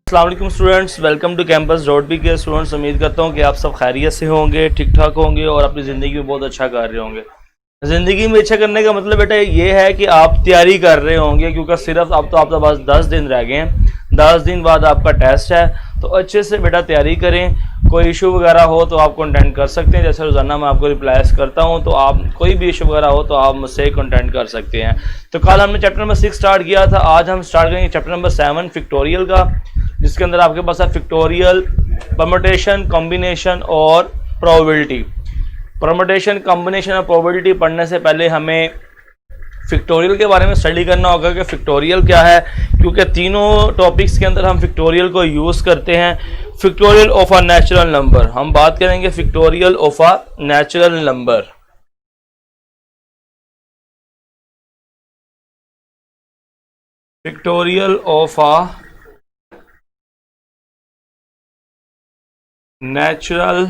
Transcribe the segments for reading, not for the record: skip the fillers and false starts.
अस्सलाम वालेकुम students, welcome to campus dot B K students. उम्मीद करता हूँ कि आप सब खैरियत से होंगे, ठीक ठाक होंगे और अपनी ज़िंदगी में बहुत अच्छा कर रहे होंगे। ज़िंदगी में अच्छा करने का मतलब बेटा ये है कि आप तैयारी कर रहे होंगे, क्योंकि सिर्फ अब तो आपके पास 10 दिन रह गए हैं। 10 दिन बाद आपका टेस्ट है, तो अच्छे से बेटा तैयारी करें। कोई इशू वगैरह हो तो आप कॉन्टेक्ट कर सकते हैं, जैसे रोज़ाना मैं आपको रिप्लाईज करता हूं, तो आप कोई भी इशू वगैरह हो तो आप मुझसे कॉन्टेक्ट कर सकते हैं। तो कल हमने चैप्टर नंबर 6 स्टार्ट किया था, आज हम स्टार्ट करेंगे चैप्टर नंबर 7 फिक्टोरियल का, जिसके अंदर आपके पास है फिक्टोरियल, परम्यूटेशन, कॉम्बिनेशन और प्रोबेबिलिटी। परम्यूटेशन, कॉम्बिनेशन और प्रोबेबिलिटी पढ़ने से पहले हमें फिक्टोरियल के बारे में स्टडी करना होगा कि फिक्टोरियल क्या है, क्योंकि तीनों टॉपिक्स के अंदर हम फिक्टोरियल को यूज़ करते हैं। Factorial of a natural number, हम बात करेंगे factorial of a natural number. Factorial of a natural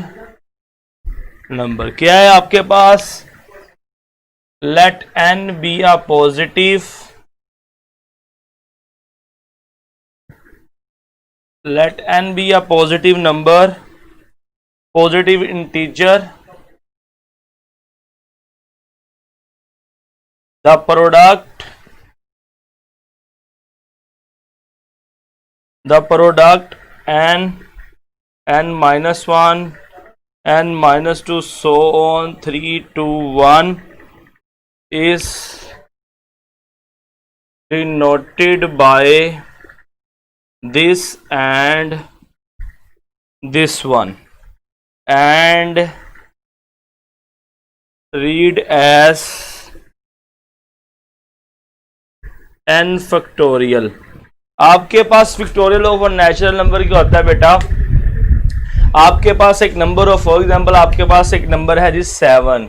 number क्या है आपके पास? लेट n be a positive, let n be a positive number, positive integer. The product n minus 1, n minus 2, so on 3 to 1 is denoted by this and this one, and read as n factorial। आपके पास factorial of natural number क्या होता है बेटा? आपके पास एक number हो, for example आपके पास एक नंबर है जी 7,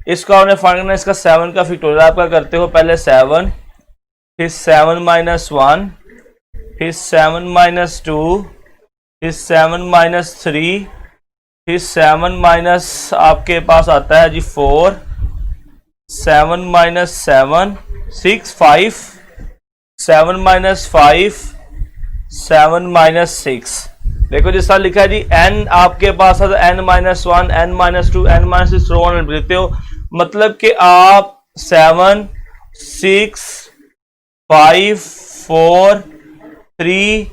इसको आपने फाइंड करना है। इसका 7 का फिक्टोरियल आपका करते हो, पहले 7, फिर 7 minus 1, फिर 7 minus 2, फिर 7 minus 3, फिर 7 minus आपके पास आता है जी 4, 7 minus 7, 6, 5, 7 minus 5, 7 minus 6। देखो जिस तरह लिखा है जी n आपके पास है, n minus 1, n minus 2, n minus 6 so on लिखते हो, मतलब कि आप 7, 6, 5, 4, 3,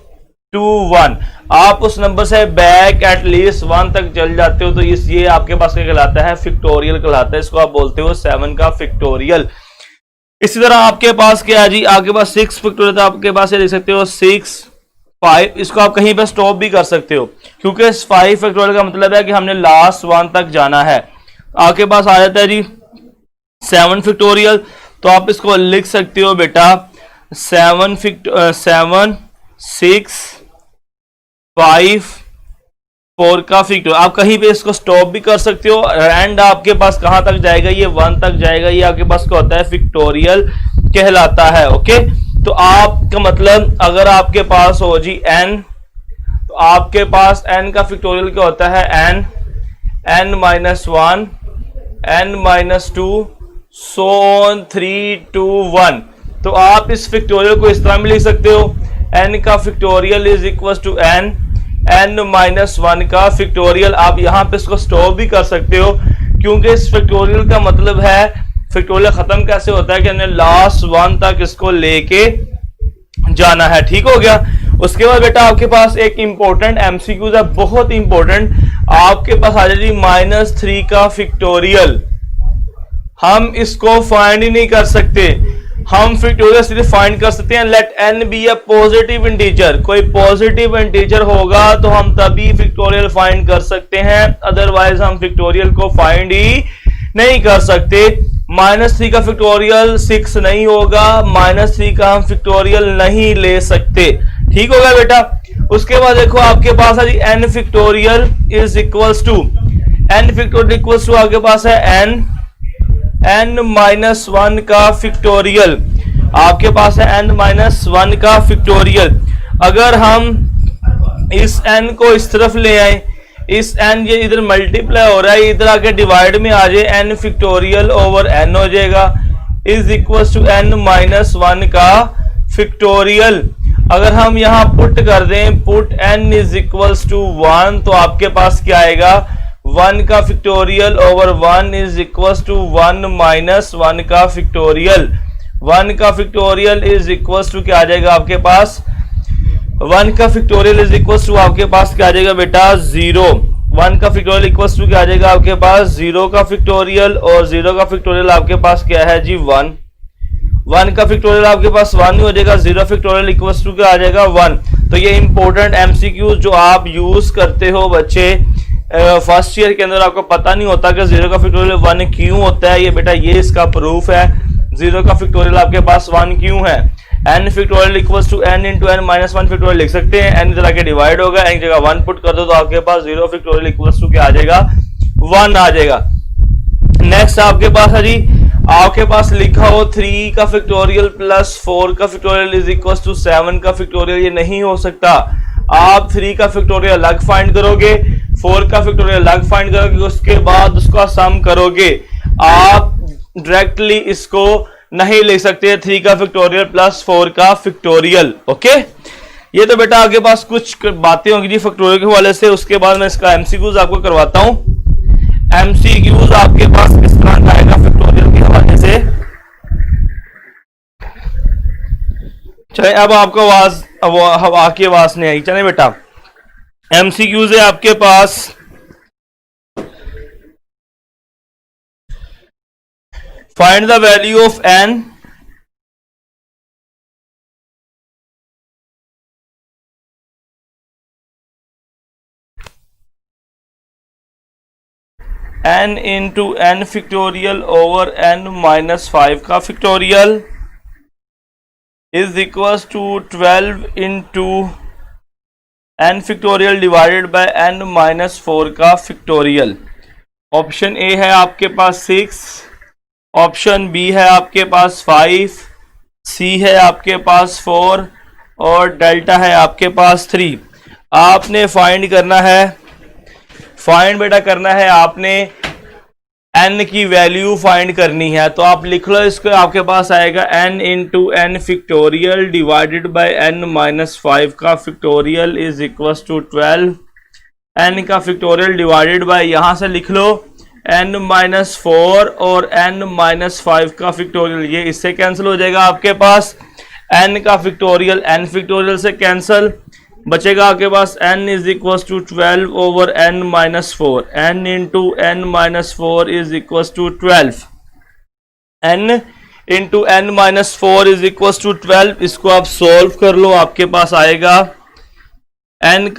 2, 1 आप उस नंबर से बैक एटलीस्ट 1 तक चल जाते हो, तो ये आपके पास क्या कहलाता है? फिक्टोरियल कहलाता है। इसको आप बोलते हो 7 का फिक्टोरियल। इसी तरह आपके पास क्या है जी, आपके पास 6 फिक्टोरियल, आपके पास ये लिख सकते हो 6, 5, इसको आप कहीं पर स्टॉप भी कर सकते हो, क्योंकि 5 फैक्टोरियल का मतलब है कि हमने लास्ट 1 तक जाना है। आपके पास आ जाता है जी 7 फैक्टोरियल, तो आप इसको लिख सकते हो बेटा 7, 6, 5, 4 का फैक्टोरियल। आप कहीं पे इसको स्टॉप भी कर सकते हो, एंड आपके पास कहां तक जाएगा? ये 1 तक जाएगा। ये आपके पास क्या होता है? फिक्टोरियल कहलाता है। ओके, तो आपका मतलब अगर आपके पास हो जी n, तो आपके पास n का फिक्टोरियल क्या होता है? n minus 1, n minus 2, so on 3 to 1। तो आप इस फिक्टोरियल को इस तरह में लिख सकते हो, n का factorial is equal to n minus 1 का फिक्टोरियल। आप यहां पे इसको स्टॉप भी कर सकते हो, क्योंकि इस फिक्टोरियल का मतलब है, फिक्टोरियल खत्म कैसे होता है कि हमने लास्ट 1 तक इसको लेके जाना है। ठीक हो गया। उसके बाद बेटा आपके पास एक इंपॉर्टेंट एमसीक्यूज है, बहुत इंपॉर्टेंट। आपके पास आ जाएगी -3 का फिक्टोरियल। हम इसको फाइंड ही नहीं कर सकते, हम फिक्टोरियल सिर्फ फाइंड कर सकते हैं let n be a positive integer. कोई पॉजिटिव इंटीजर होगा तो हम तभी फिक्टोरियल फाइंड कर सकते हैं, अदरवाइज हम फिक्टोरियल को फाइंड ही नहीं कर सकते। -3 का फिक्टोरियल 6 नहीं होगा, -3 का हम फिक्टोरियल नहीं ले सकते। ठीक होगा बेटा। उसके बाद देखो आपके पास है जी n factorial is equals to, n factorial equals to आपके पास है n minus 1 का फिक्टोरियल। आपके पास है n minus 1 का फिक्टोरियल। अगर हम इस n को इस तरफ ले आए, इस n ये इधर मल्टीप्लाई हो रहा है, इधर आके डिवाइड में आ जाए, n फिक्टोरियल ओवर n हो जाएगा, is equal to n minus 1 का फिक्टोरियल। अगर हम यहाँ पुट कर दें, put n is equals to 1, तो आपके पास क्या आएगा, 1 का factorial over 1 is equals to 1 minus 1 का फैक्टोरियल। 1 का फैक्टोरियल इज इक्वल्स टू क्या आ जाएगा आपके पास, 1 का फैक्टोरियल इज इक्वल्स टू आपके पास क्या आ जाएगा बेटा, 0। 1 का फैक्टोरियल इक्वल्स टू क्या आ जाएगा आपके पास, 0 का फैक्टोरियल, और 0 का फैक्टोरियल आपके पास क्या है जी, 1। 1 का फैक्टोरियल आपके पास 1 ही हो जाएगा, 0 फैक्टोरियल इक्वल्स टू क्या आ जाएगा, 1। तो ये इंपॉर्टेंट एमसीक्यू जो आप यूज करते हो बच्चे फर्स्ट ईयर के अंदर, आपको पता नहीं होता कि 0 का फैक्टोरियल 1 क्यों होता है, ये बेटा ये इसका प्रूफ है। 0 का फैक्टोरियल आपके पास 1 क्यों है, n factorial equals to n into n minus 1 factorial लिख सकते हैं। n इधर आके डिवाइड होगा, n की जगह 1 पुट कर दो तो आपके पास 0 फैक्टोरियल इक्वल्स टू क्या आ जाएगा, 1 आ जाएगा। नेक्स्ट आपके पास है जी, आपके पास लिखा हो 3 का फैक्टोरियल प्लस 4 का फैक्टोरियल इज इक्वल टू 7 का फैक्टोरियल, ये नहीं हो सकता। आप 3 का फैक्टोरियल अलग फाइंड करोगे, 4 का फैक्टोरियल अलग फाइंड करोगे, उसके बाद उसका सम करोगे। आप डायरेक्टली इसको नहीं लिख सकते 3 का फैक्टोरियल प्लस 4 का फैक्टोरियल। ओके, ये तो बेटा आपके पास कुछ बातें होंगी जी फैक्टोरियल के हवाले से, उसके बाद मैं इसका एमसीक्यूज आपको करवाता हूं। एमसीक्यूज आपके पास किस तरह का आएगा फैक्टोरियल के हवाले से। चले, अब आपको आवाज, अब हवा की आवाज नहीं आई, चले बेटा। एमसीक्यूज है आपके पास, find the value of n n into n factorial over n minus 5 का factorial is equal to 12 into n factorial divided by n minus 4 का फैक्टोरियल। ऑप्शन ए है आपके पास 6, ऑप्शन बी है आपके पास 5, सी है आपके पास 4 और डेल्टा है आपके पास 3। आपने फाइंड करना है, फाइंड बेटा करना है आपने n की वैल्यू फाइंड करनी है, तो आप लिख लो इसको, आपके पास आएगा n into n factorial divided by n minus 5 का factorial is equal to 12। n का फैक्टोरियल डिवाइडेड बाय, यहां से लिख लो n माइनस 4 और n माइनस 5 का फैक्टोरियल, ये इससे कैंसिल हो जाएगा आपके पास। n का फैक्टोरियल n फैक्टोरियल से कैंसिल, बचेगा आपके पास n is equal to 12 over n minus 4। n into n minus 4 is equal to 12। n into n minus 4 is equal to 12। इसको आप सोल्व कर लो, आपके पास आएगा n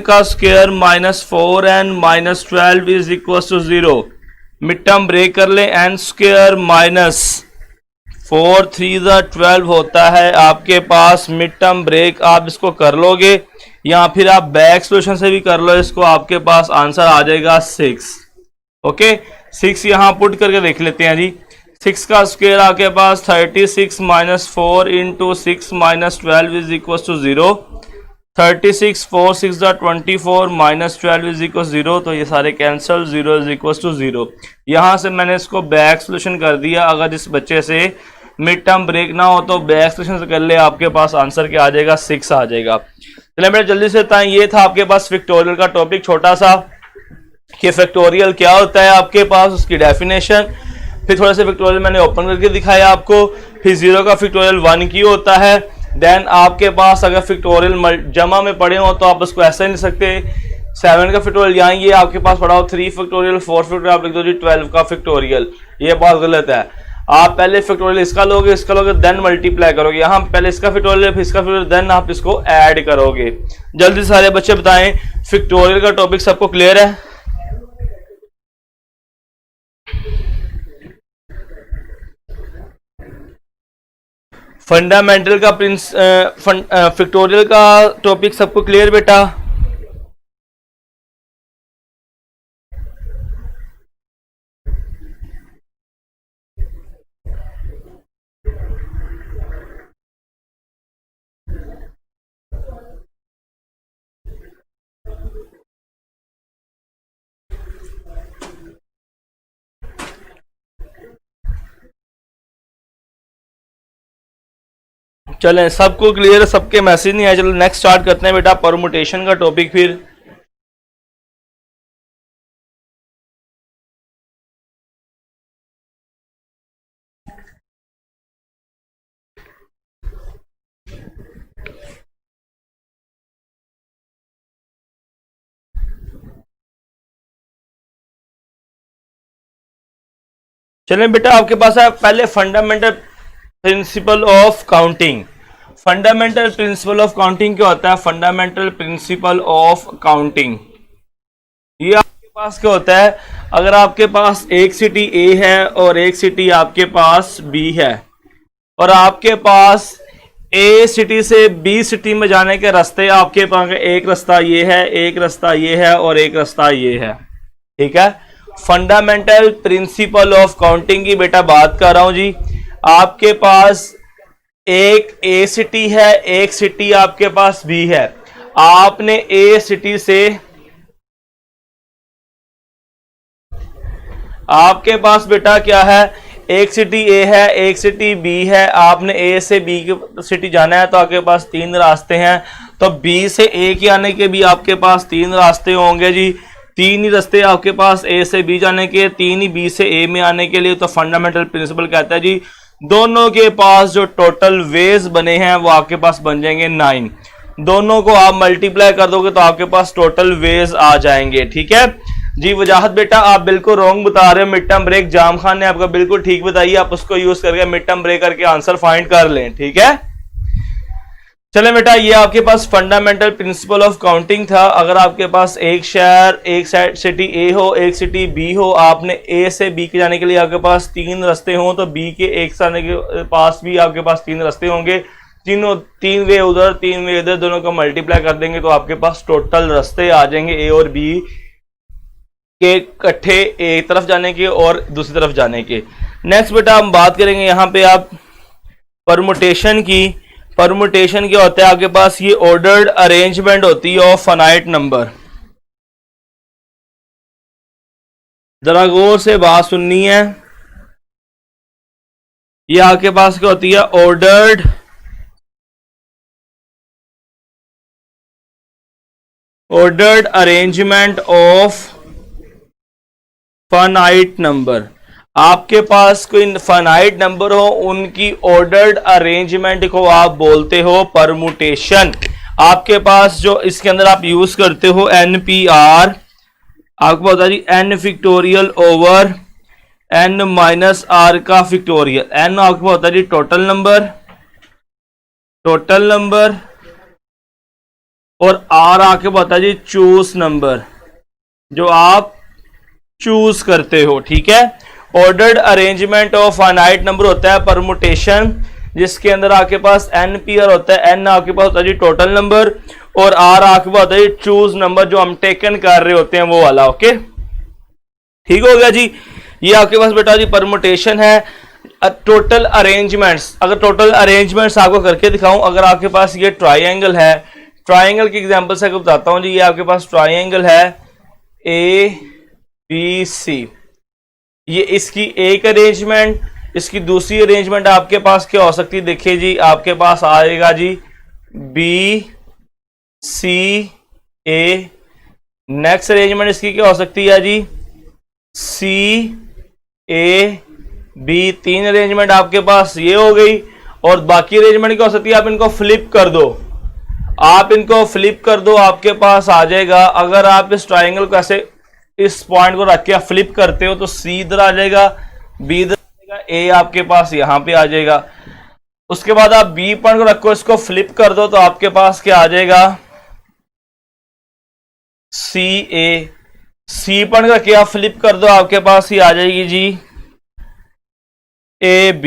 का square minus 4n minus 12 is equal to 0। Mid term break कर ले, n square minus 4 3 12 होता है आपके पास। मिड टर्म ब्रेक आप इसको कर लोगे या फिर आप बैक सोल्यूशन से भी कर लो इसको, आपके पास आंसर आ जाएगा 6। ओके, 6 यहां पुट करके देख लेते हैं जी। 6 का स्क्वायर आपके पास 36 minus 4 into 6 minus 12 is equal to 0। 36 4 6 24 minus 12 is equal 0, तो ये सारे कैंसल, 0 इज इक्वल टू 0। यहां से मैंने इसको बैक सोल्यूशन कर दिया। अगर इस बच्चे से मिड टर्म ब्रेक ना हो तो बैक सोल्यूशन से कर ले, आपके पास आंसर क्या आ जाएगा, 6 आ जाएगा। चलिए बेटा जल्दी से बताएं, ये था आपके पास फैक्टोरियल का टॉपिक छोटा सा, कि फैक्टोरियल क्या होता है आपके पास, उसकी डेफिनेशन, फिर थोड़ा सा फैक्टोरियल मैंने ओपन करके दिखाया आपको, फिर 0 का फैक्टोरियल 1 की होता है। देन आपके पास अगर फैक्टोरियल जमा में पड़े हो तो आप उसको ऐसा ही लिख सकते, 7 का फैक्टोरियल यहाँ ये आपके पास पड़ा हो 3 फैक्टोरियल 4 फैक्टोरियल, आप लिख दो जी 12 का फैक्टोरियल। ये बहुत गलत है। आप पहले फैक्टोरियल इसका लोगे देन मल्टीप्लाई करोगे। यहाँ पहले इसका फैक्टोरियल फिर इसका फैक्टोरियल, देन आप इसको ऐड करोगे। जल्दी से सारे बच्चे बताएं, फैक्टोरियल का टॉपिक सबको क्लियर है? फंडामेंटल का फैक्टोरियल का टॉपिक सबको क्लियर बेटा? चलें, सबको क्लियर है, सबके मैसेज नहीं आए। चलो नेक्स्ट स्टार्ट करते हैं बेटा परमुटेशन का टॉपिक। फिर चलें बेटा, आपके पास है पहले fundamental principle of counting. Fundamental principle of counting क्या होता है? फंडामेंटल प्रिंसिपल ऑफ काउंटिंग ये आपके पास क्या होता है? अगर आपके पास एक सिटी ए है और एक सिटी आपके पास बी है, और आपके पास ए सिटी से बी सिटी में जाने के रास्ते, आपके पास एक रास्ता ये है, एक रास्ता ये है और एक रास्ता ये है, ठीक है। फंडामेंटल प्रिंसिपल ऑफ काउंटिंग की बेटा बात कर रहा हूं जी। आपके पास एक ए सिटी है, एक सिटी आपके पास बी है। आपने ए सिटी से, आपके पास बेटा क्या है? एक सिटी ए है, एक सिटी बी है। आपने ए से बी की सिटी जाना है तो आपके पास तीन रास्ते हैं। तो बी से ए के आने के भी आपके पास तीन रास्ते होंगे जी। तीन ही रास्ते आपके पास ए से बी जाने के, तीन ही बी से ए में आने के लिए। तो फंडामेंटल प्रिंसिपल कहता है जी दोनों के पास जो टोटल वेज बने हैं वो आपके पास बन जाएंगे 9। दोनों को आप मल्टीप्लाई कर दोगे तो आपके पास टोटल वेज आ जाएंगे, ठीक है जी। वजाहत बेटा आप बिल्कुल रॉन्ग बता रहे हो। मिड टर्म ब्रेक जाम खान ने आपका बिल्कुल ठीक बताइए, आप उसको यूज करके मिड टर्म ब्रेक करके आंसर फाइंड कर लें, ठीक है। चले बेटा, ये आपके पास फंडामेंटल प्रिंसिपल ऑफ काउंटिंग था। अगर आपके पास एक शहर, एक सिटी ए हो, एक सिटी बी हो, आपने ए से बी के जाने के लिए आपके पास तीन रास्ते हों, तो बी के एक जाने के पास भी आपके पास तीन रास्ते होंगे। तीनों, तीन वे उधर तीन वे इधर, दोनों को मल्टीप्लाई कर देंगे तो आपके पास टोटल रास्ते आ जाएंगे ए और बी के इकट्ठे एक तरफ जाने के और दूसरी तरफ जाने के। नेक्स्ट बेटा हम बात करेंगे यहाँ पे आप परमुटेशन की। परमुटेशन क्या होता है? आपके पास ये ऑर्डर्ड अरेंजमेंट होती है ऑफ फाइनाइट नंबर। जरा गौर से बात सुननी है। ये आपके पास क्या होती है? Ordered arrangement of finite number. आपके पास कोई फाइनाइट नंबर हो, उनकी ऑर्डर्ड अरेंजमेंट को आप बोलते हो परमुटेशन। आपके पास जो इसके अंदर आप यूज करते हो NPR, आपको पता है जी n factorial over n minus r का फिक्टोरियल। n आपको पता है जी टोटल नंबर, और r आपके पता है जी चूज नंबर, जो आप चूज करते हो, ठीक है। Ordered arrangement of finite number होता है परमुटेशन, जिसके अंदर आपके पास NPR होता है, n आपके पास होता है जी टोटल नंबर, और r आपके पास होता है चूज नंबर, जो हम टेकन कर रहे होते हैं वो वाला। ओके, ठीक हो गया जी। ये आपके पास बेटा जी परमुटेशन है। टोटल अरेंजमेंट्स, अगर टोटल अरेंजमेंट्स आपको करके दिखाऊं, अगर आपके पास ये ट्राइंगल है, ट्राइंगल की एग्जांपल से आपको बताता हूं जी। ये आपके पास ट्राइंगल है ABC, ये इसकी एक अरेंजमेंट, इसकी दूसरी अरेंजमेंट आपके पास क्या हो सकती है? देखिए जी, आपके पास आएगा जी BCA। नेक्स्ट अरेंजमेंट इसकी क्या हो सकती है जी? CAB। तीन अरेंजमेंट आपके पास ये हो गई, और बाकी अरेंजमेंट क्या हो सकती है? आप इनको फ्लिप कर दो, आपके पास आ जाएगा। अगर आप इस ट्राइंगल को ऐसे इस पॉइंट को रख के फ्लिप करते हो तो C इधर आ जाएगा, B इधर आ जाएगा, A आपके पास यहां पे आ जाएगा। उसके बाद आप B पॉइंट को रखो, इसको फ्लिप कर दो तो आपके पास क्या आ जाएगा? CA। C पॉइंट रख के आप फ्लिप कर दो, आपके पास ही आ जाएगी जी AB।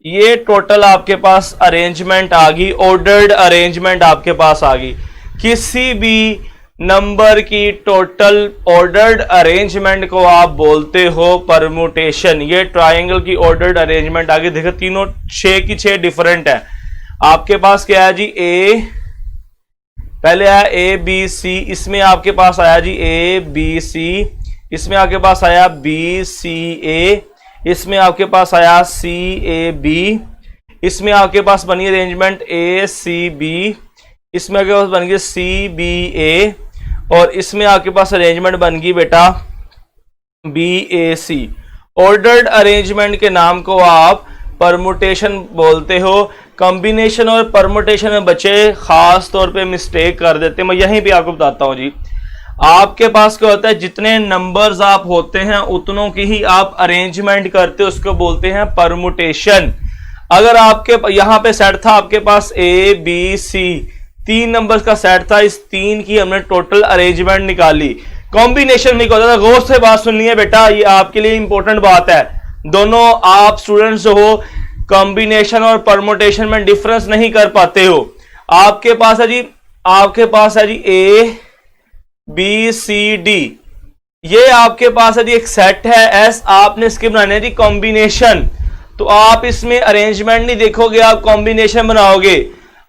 ये टोटल आपके पास अरेंजमेंट आ गई, ऑर्डर्ड अरेंजमेंट आपके पास आ गई। किसी भी नंबर की टोटल ऑर्डर्ड अरेंजमेंट को आप बोलते हो परमुटेशन। ये ट्राइंगल की ऑर्डर्ड अरेंजमेंट आगे देखो, तीनों 6 की 6 डिफरेंट है। आपके पास क्या है जी? A पहले आया ABC, इसमें आपके पास आया जी ABC, इसमें आपके पास आया BCA, इसमें आपके पास आया CAB, इसमें आपके पास बनी अरेंजमेंट ए सी बी, इसमें आपके पास बन गई सी बी ए, और इसमें आपके पास अरेंजमेंट बन गई बेटा B A C. Ordered arrangement के नाम को आप परमुटेशन बोलते हो। कॉम्बिनेशन और परमुटेशन में बच्चे खास तौर पे मिस्टेक कर देते हैं, मैं यहीं पे आपको बताता हूं जी। आपके पास क्या होता है, जितने नंबर्स आप होते हैं उतनों की ही आप अरेंजमेंट करते हो, उसको बोलते हैं परमुटेशन। अगर आपके यहां पे सेट था आपके पास ए बी सी, 3 नंबर्स का सेट था, इस 3 की हमने टोटल अरेंजमेंट निकाली। कॉम्बिनेशन में क्या होता था, गौर से बात सुनिए बेटा, ये आपके लिए इंपॉर्टेंट बात है। दोनों आप स्टूडेंट्स जो हो कॉम्बिनेशन और परमुटेशन में डिफरेंस नहीं कर पाते हो। आपके पास है जी, आपके पास है जी ए बी सी डी, ये आपके पास है जी एक सेट है एस, आपने इसके बनाने है जी कॉम्बिनेशन। तो आप इसमें अरेंजमेंट नहीं देखोगे, आप कॉम्बिनेशन बनाओगे।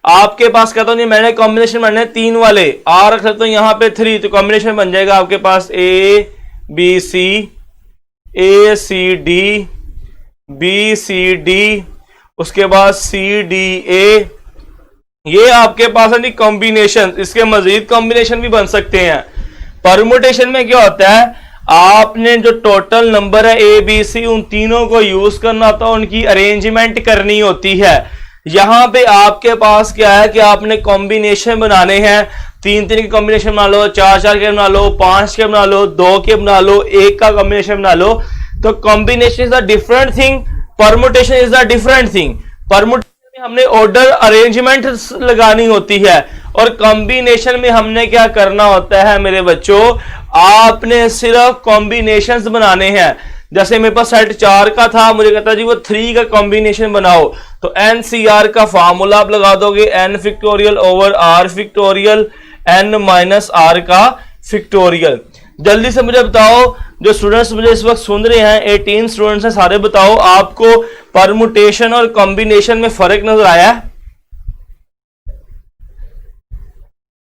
आपके पास कहता हूं नहीं, मैंने कॉम्बिनेशन बनाने 3 वाले, आर रख सकता हूं यहां पे 3, तो कॉम्बिनेशन बन जाएगा आपके पास A B C, A C D, B C D, उसके बाद सी डी ए। ये आपके पास है कॉम्बिनेशन, इसके मजीद कॉम्बिनेशन भी बन सकते हैं। परमुटेशन में क्या होता है, आपने जो टोटल नंबर है ए बी सी, उन तीनों को यूज करना होता है, उनकी अरेंजमेंट करनी होती है। यहां पे आपके पास क्या है कि आपने कॉम्बिनेशन बनाने हैं, 3-3 के कॉम्बिनेशन बना लो, 4-4 के बना लो, 5 के बना लो, 2 के बना लो, 1 का कॉम्बिनेशन बना लो। तो combination is a different thing, permutation is a different thing. Permutation में हमने ऑर्डर अरेंजमेंट लगानी होती है, और कॉम्बिनेशन में हमने क्या करना होता है मेरे बच्चों, आपने सिर्फ कॉम्बिनेशंस बनाने हैं। जैसे मेरे पास सेट 4 का था, मुझे कहता जी वो 3 का कॉम्बिनेशन बनाओ, तो NCR का फार्मूला आप लगा दोगे, n factorial over r factorial, n minus r का फैक्टोरियल। जल्दी से मुझे बताओ, जो स्टूडेंट्स मुझे इस वक्त सुन रहे हैं, 18 स्टूडेंट्स हैं सारे, बताओ आपको परमुटेशन और कॉम्बिनेशन में फर्क नजर आया है?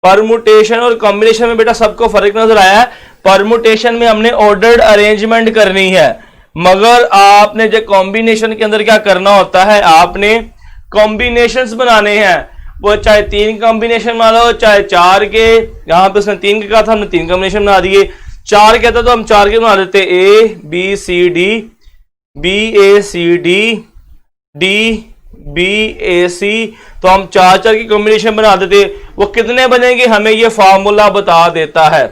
परमुटेशन और कॉम्बिनेशन में बेटा सबको फर्क नजर आया है। परमुटेशन में हमने ऑर्डर्ड अरेंजमेंट करनी है, मगर आपने जो कॉम्बिनेशन के अंदर क्या करना होता है, आपने कॉम्बिनेशंस बनाने हैं। वो चाहे 3 कॉम्बिनेशन बना लो, चाहे 4 के, यहां पे उसने 3 के कहा था, हमने 3 कॉम्बिनेशन बना दिए। 4 कहता तो हम 4 के बना देते, A B C D, B A C D, D B A C, तो हम 4-4 की कॉम्बिनेशन बना देते। वो कितने बनेंगे हमें ये फार्मूला बता देता है।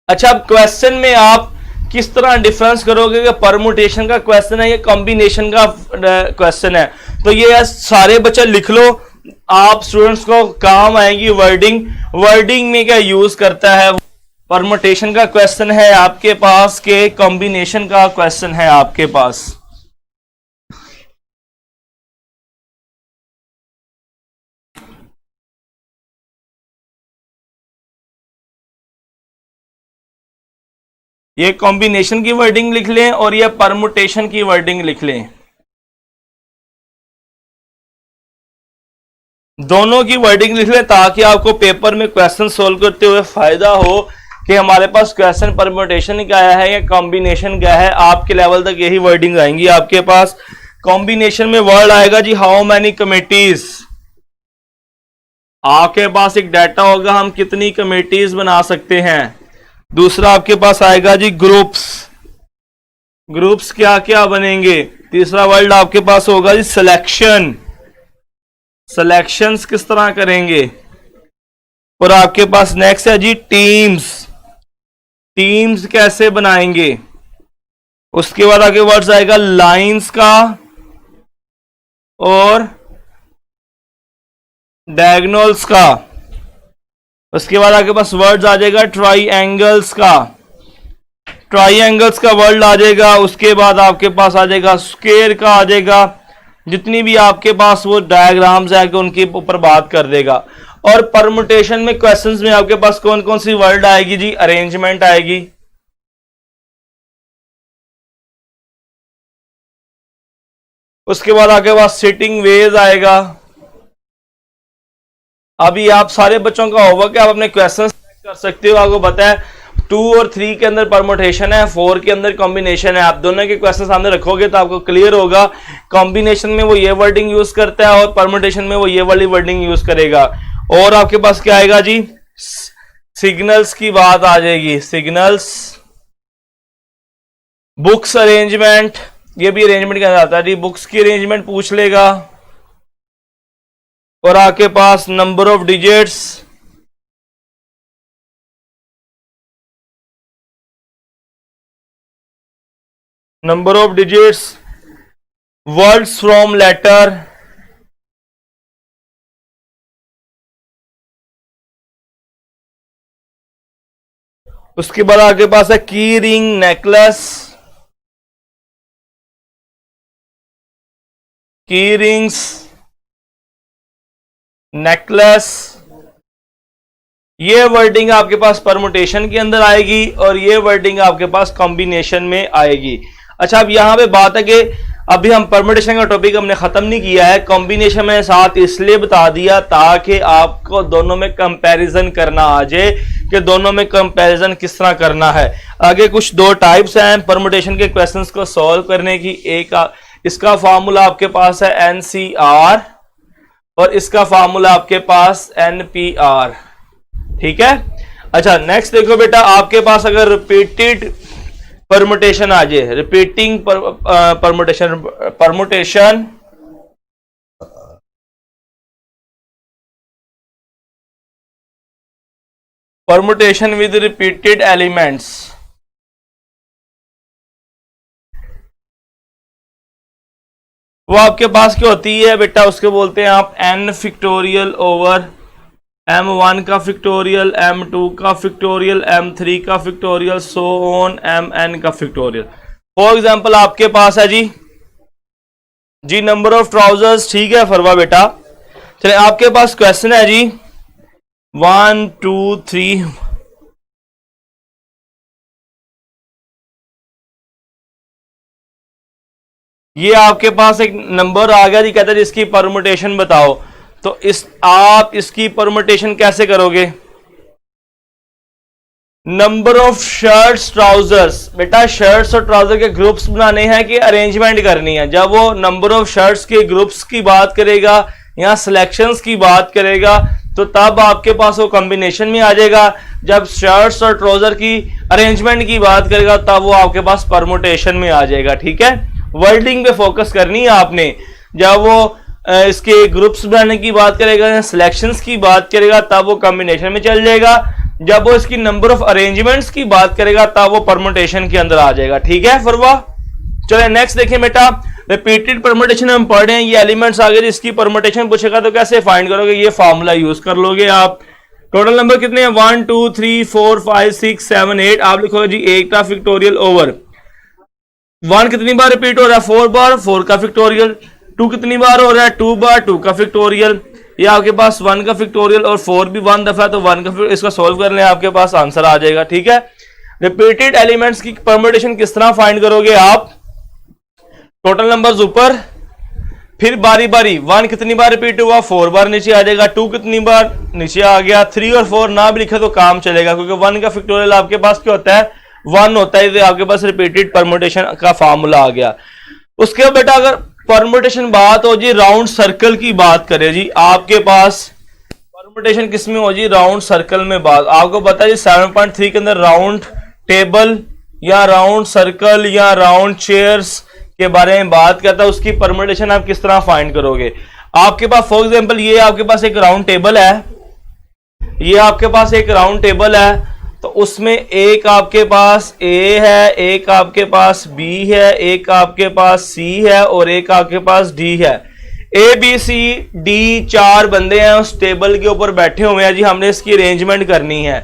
अच्छा, अब क्वेश्चन में आप किस तरह डिफरेंस करोगे कि परमुटेशन का क्वेश्चन है या कॉम्बिनेशन का क्वेश्चन है। तो ये सारे बच्चे लिख लो, आप स्टूडेंट्स को काम आएगी वर्डिंग। वर्डिंग में क्या यूज करता है, परमुटेशन का क्वेश्चन है आपके पास के कॉम्बिनेशन का क्वेश्चन है आपके पास। ये कॉम्बिनेशन की वर्डिंग लिख लें और ये परमुटेशन की वर्डिंग लिख लें, दोनों की वर्डिंग लिख लें, ताकि आपको पेपर में क्वेश्चन सोल्व करते हुए फायदा हो कि हमारे पास क्वेश्चन परमुटेशन क्या है या कॉम्बिनेशन क्या है। आपके लेवल तक यही वर्डिंग आएंगी आपके पास। कॉम्बिनेशन में वर्ड आएगा जी हाउ मैनी कमिटीज, आपके पास एक डाटा होगा हम कितनी कमिटीज बना सकते हैं। दूसरा आपके पास आएगा जी ग्रुप्स, ग्रुप्स क्या क्या बनेंगे। तीसरा वर्ड आपके पास होगा जी सिलेक्शन, सिलेक्शंस किस तरह करेंगे। और आपके पास नेक्स्ट है जी टीम्स, टीम्स कैसे बनाएंगे। उसके बाद आगे वर्ड्स आएगा लाइंस का और डायगोनल्स का। उसके बाद आपके पास वर्ड्स आ जाएगा ट्राइएंगल्स का, ट्राइएंगल्स का वर्ड आ जाएगा। उसके बाद आपके पास आ जाएगा स्क्वायर का आ जाएगा। जितनी भी आपके पास वो डायग्राम्स है कि उनके ऊपर बात कर देगा। और परमुटेशन में क्वेश्चंस में आपके पास कौन कौन सी वर्ड आएगी जी, अरेंजमेंट आएगी, उसके बाद आपके पास सिटिंग वेज आएगा, अभी आप सारे बच्चों का होमवर्क है, आप अपने क्वेश्चन कर सकते हो। आपको पता है 2 और 3 के अंदर परमुटेशन है, 4 के अंदर कॉम्बिनेशन है। आप दोनों के क्वेश्चन सामने रखोगे तो आपको क्लियर होगा कॉम्बिनेशन में वो ये वर्डिंग यूज करता है और परमुटेशन में वो ये वाली वर्डिंग यूज करेगा। और आपके पास क्या आएगा जी, सिग्नल्स की बात आ जाएगी, सिग्नल्स, बुक्स अरेंजमेंट, ये भी अरेंजमेंट क्या आता है जी, बुक्स की अरेंजमेंट पूछ लेगा। और आपके पास number of digits, number of digits, words from letter, उसके बाद आपके पास है key ring, necklace, key rings, necklace, ये वर्डिंग आपके पास परमुटेशन के अंदर आएगी और ये वर्डिंग आपके पास कॉम्बिनेशन में आएगी। अच्छा, अब यहां पे बात है कि अभी हम परमुटेशन का टॉपिक हमने खत्म नहीं किया है, कॉम्बिनेशन में साथ इसलिए बता दिया ताकि आपको दोनों में कंपैरिजन करना आ जाए कि दोनों में कंपैरिजन किस तरह करना है। आगे कुछ 2 टाइप्स हैं परमुटेशन के क्वेश्चंस को सॉल्व करने की। एक इसका फार्मूला आपके पास है NCR और इसका फार्मूला आपके पास NPR, ठीक है। अच्छा, नेक्स्ट देखो बेटा, आपके पास अगर रिपीटेड परमुटेशन आ जाए, repeating permutation, permutation permutation with repeated elements, वो आपके पास क्या होती है बेटा, उसके बोलते हैं आप n फैक्टोरियल ओवर m1 का फैक्टोरियल, m2 का फैक्टोरियल, m3 का फैक्टोरियल, सो ऑन mn का फैक्टोरियल। फॉर एग्जांपल आपके पास है जी नंबर ऑफ ट्राउजर्स, ठीक है फरवा बेटा। चलिए आपके पास क्वेश्चन है जी 1 2 3, ये आपके पास एक नंबर आ गया जी, कहता है इसकी परमुटेशन बताओ। तो आप इसकी परमुटेशन कैसे करोगे, नंबर ऑफ शर्ट्स ट्राउजर्स, बेटा शर्ट्स और ट्राउजर के ग्रुप्स बनाने हैं कि अरेंजमेंट करनी है। जब वो नंबर ऑफ शर्ट्स के ग्रुप्स की बात करेगा या सिलेक्शंस की बात करेगा तो तब आपके पास वो कॉम्बिनेशन में आ जाएगा। जब शर्ट्स और ट्राउजर की अरेंजमेंट की बात करेगा तब वो आपके पास परमुटेशन में आ जाएगा, ठीक है। वर्डिंग पे फोकस करनी है आपने। जब वो इसके ग्रुप्स बनाने की बात करेगा या सिलेक्शंस की बात करेगा तब वो कॉम्बिनेशन में चल जाएगा। जब वो इसकी नंबर ऑफ अरेंजमेंट्स की बात करेगा तब वो परमुटेशन के अंदर आ जाएगा, ठीक है फरवा। चलिए नेक्स्ट देखें बेटा, रिपीटेड परमुटेशन हम पढ़ रहे हैं। ये एलिमेंट्स आ गए, इसकी परमुटेशन पूछेगा तो कैसे फाइंड करोगे, ये फार्मूला यूज कर लोगे आप। टोटल नंबर कितने हैं, 1 2 3 4 5 6 7 8। आप लिखोगे जी 8 का फैक्टोरियल ओवर 1 कितनी बार रिपीट हो रहा है, 4 बार, 4 का फैक्टोरियल। 2 कितनी बार हो रहा है, 2 बार, 2 का फैक्टोरियल। ये आपके पास 1 का फैक्टोरियल और 4 भी 1 दफा, तो 1 का, इसका सोल्व कर लें आपके पास आंसर आ जाएगा, ठीक है। रिपीटेड एलिमेंट्स की परमुटेशन किस तरह फाइंड करोगे आप, टोटल नंबर्स ऊपर, फिर बारी बारी 1 कितनी बार रिपीट हुआ, 4 बार नीचे आ जाएगा। 2 कितनी बार नीचे आ गया। 3 और 4 ना भी लिखे तो काम चलेगा क्योंकि 1 का फैक्टोरियल आपके पास क्या होता है, 1 होता है। तो आपके पास रिपीटेड परमुटेशन का फार्मूला आ गया। उसके बाद बेटा अगर परमुटेशन बात हो जी राउंड सर्कल की बात करें जी, आपके पास परमुटेशन किस में हो जी, राउंड सर्कल में बात। आपको पता है जी 7.3 के अंदर राउंड टेबल या राउंड सर्कल या राउंड चेयर्स के बारे में बात करता है। उसकी परमुटेशन आप किस तरह फाइंड करोगे। आपके पास फॉर एग्जांपल ये आपके पास एक राउंड टेबल है, ये आपके पास एक राउंड टेबल है, तो उसमें एक आपके पास ए है, एक आपके पास बी है, एक आपके पास सी है और एक आपके पास डी है। ए बी सी डी 4 बंदे हैं उस टेबल के ऊपर बैठे हुए हैं जी, हमने इसकी अरेंजमेंट करनी है।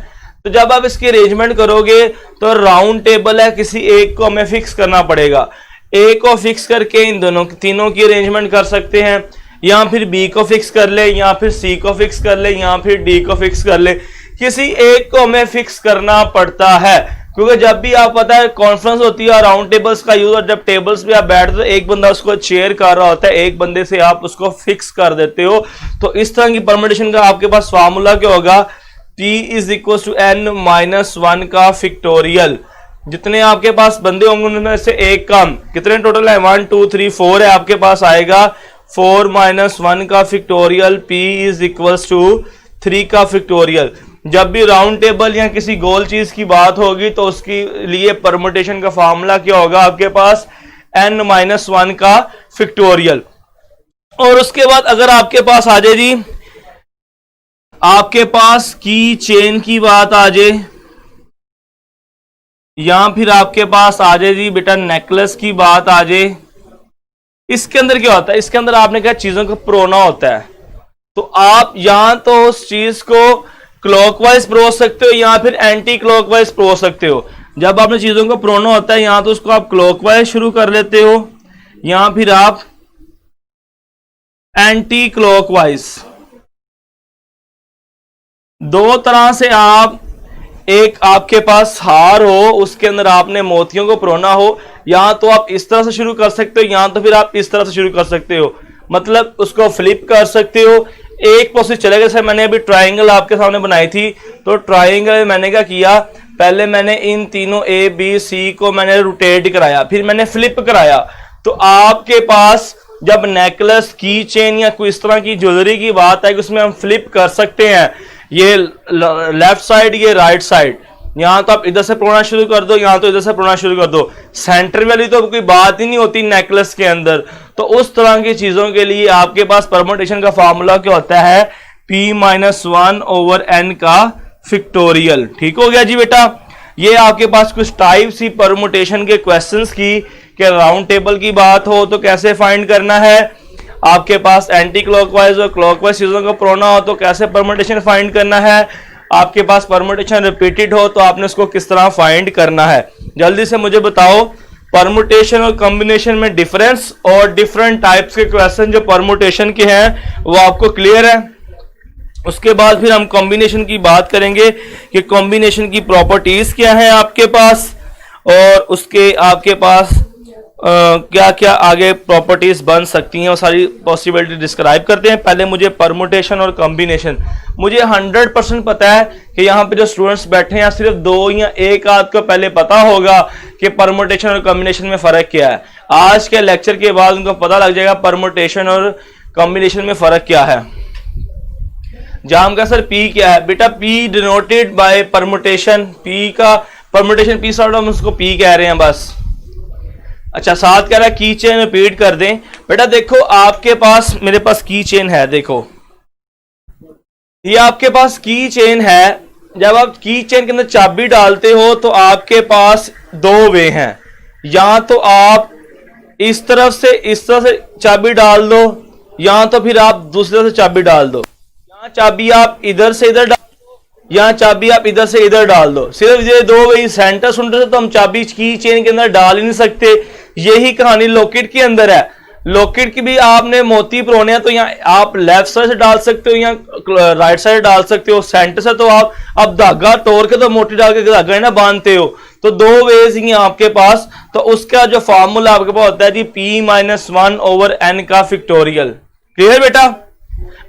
तो जब आप इसकी अरेंजमेंट करोगे तो राउंड टेबल है, किसी एक को हमें फिक्स करना पड़ेगा। ए को फिक्स करके इन दोनों तीनों की अरेंजमेंट कर सकते हैं, या फिर बी को फिक्स कर ले, या फिर सी को फिक्स कर ले, या फिर डी को फिक्स कर ले। किसी एक को हमें फिक्स करना पड़ता है क्योंकि जब भी आप पता है कॉन्फ्रेंस होती है और राउंड टेबल्स का यूज, और जब टेबल्स पे आप बैठते हो एक बंदा उसको चेयर कर रहा होता है, एक बंदे से आप उसको फिक्स कर देते हो। तो इस तरह की परमुटेशन का आपके पास फार्मूला क्या होगा, P is equal to n-1 का फिक्टोरियल। जितने आपके पास बंदे होंगे उनमें से एक कम, कितने टोटल है 1 2 3 4 है, आपके पास आएगा 4-1 का factorial, P is equal to 3 का फिक्टोरियल। जब भी राउंड टेबल या किसी गोल चीज की बात होगी तो उसके लिए परमुटेशन का फार्मूला क्या होगा आपके पास, n-1 का फिक्टोरियल। और उसके बाद अगर आपके पास आ जाए जी, आपके पास की चेन की बात आ जाए, या फिर आपके पास आ जाए जी बेटा नेकलेस की बात आ जाए, इसके अंदर क्या होता है, इसके अंदर आपने क्या चीजों को परोना होता है। तो आप यहां तो उस चीज को क्लॉकवाइज परोस सकते हो या फिर एंटी क्लॉकवाइज परोस सकते हो। जब आपने चीजों को परोना होता है यहां तो उसको आप क्लॉकवाइज शुरू कर लेते हो या फिर आप एंटी क्लॉकवाइज। दो तरह से आप, एक आपके पास हार हो उसके अंदर आपने मोतियों को परोना हो, या तो आप इस तरह से शुरू कर सकते हो या तो फिर आप इस तरह से शुरू कर सकते हो, मतलब उसको फ्लिप कर सकते हो। एक प्रोसेस चलेगा, जैसे मैंने अभी ट्राइंगल आपके सामने बनाई थी, तो ट्राइंगल मैंने क्या किया, पहले मैंने इन तीनों ए बी सी को मैंने रोटेट कराया, फिर मैंने फ्लिप कराया। तो आपके पास जब नेकलेस की चेन या कोई इस तरह की ज्वेलरी की बात है कि उसमें हम फ्लिप कर सकते हैं, ये लेफ्ट साइड ये राइट साइड, यहां तो आप इधर से पढ़ना शुरू कर दो, यहां तो इधर से पढ़ना शुरू कर दो, सेंटर वाली तो कोई बात ही नहीं होती नेकलेस के अंदर। तो उस तरह की चीजों के लिए आपके पास परमुटेशन का फार्मूला क्या होता है, P-1/n का फिक्टोरियल। ठीक हो गया जी बेटा। ये आपके पास कुछ टाइप सी परमुटेशन के क्वेश्चंस की, कि राउंड टेबल की बात हो तो कैसे फाइंड करना है, आपके पास एंटी क्लॉकवाइज और क्लॉकवाइज चीजों को परोना हो तो कैसे परमुटेशन फाइंड करना है, आपके पास परमुटेशन रिपीटेड हो तो आपने उसको किस तरह फाइंड करना है। जल्दी से मुझे बताओ परमुटेशन और कॉम्बिनेशन में डिफरेंस और डिफरेंट टाइप्स के क्वेश्चन जो परमुटेशन के हैं वो आपको क्लियर है। उसके बाद फिर हम कॉम्बिनेशन की बात करेंगे कि कॉम्बिनेशन की प्रॉपर्टीज क्या है आपके पास, और उसके आपके पास क्या क्या आगे प्रॉपर्टीज बन सकती हैं, वो सारी पॉसिबिलिटी डिस्क्राइब करते हैं। पहले मुझे परमुटेशन और कॉम्बिनेशन, मुझे 100% पता है कि यहाँ पे जो स्टूडेंट्स बैठे हैं सिर्फ दो या एक आध को पहले पता होगा कि परमुटेशन और कॉम्बिनेशन में फर्क क्या है। आज के लेक्चर के बाद उनको पता लग जाएगा परमुटेशन और कॉम्बिनेशन में फर्क क्या है। जाम का सर पी क्या है, बेटा P denoted by permutation, P का परमुटेशन पी सॉर्ट हम उसको पी कह रहे हैं बस। अच्छा साथ कह रहा है की चेन रिपीट कर दें, बेटा देखो आपके पास, मेरे पास की चेन है, देखो ये आपके पास की चेन है। जब आप की चेन के अंदर चाबी डालते हो तो आपके पास दो वे हैं, या तो आप इस तरफ से इस तरह से चाबी डाल दो, या तो फिर आप दूसरी तरफ से चाबी डाल दो, या चाबी आप इधर से इधर डाल दो, या चाबी आप इधर से इधर डाल दो। सिर्फ ये दो वे, सेंटर सुंटर से तो हम चाबी की चेन के अंदर डाल ही नहीं सकते। यही कहानी लॉकेट के अंदर है। लॉकेट की भी आपने मोती परोने हैं तो यहाँ आप लेफ्ट साइड से डाल सकते हो या राइट साइड डाल सकते हो, सेंटर से तो आप अब धागा तोड़ के तो मोती डाल के धागा है ना बांधते हो, तो दो वेज ही आपके पास। तो उसका जो फार्मूला आपके पास होता है जी P-1/n का फिक्टोरियल। क्लियर बेटा,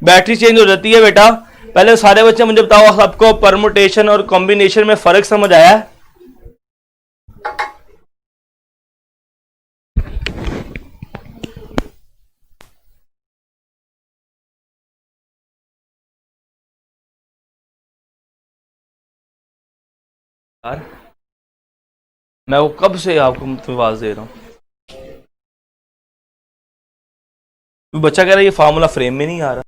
बैटरी चेंज हो जाती है बेटा। पहले सारे बच्चे मुझे बताओ सबको परमुटेशन और कॉम्बिनेशन में फर्क समझ आया है? यार मैं वो कब से आपको आवाज दे रहा हूं, बच्चा कह रहा है ये फार्मूला फ्रेम में नहीं आ रहा।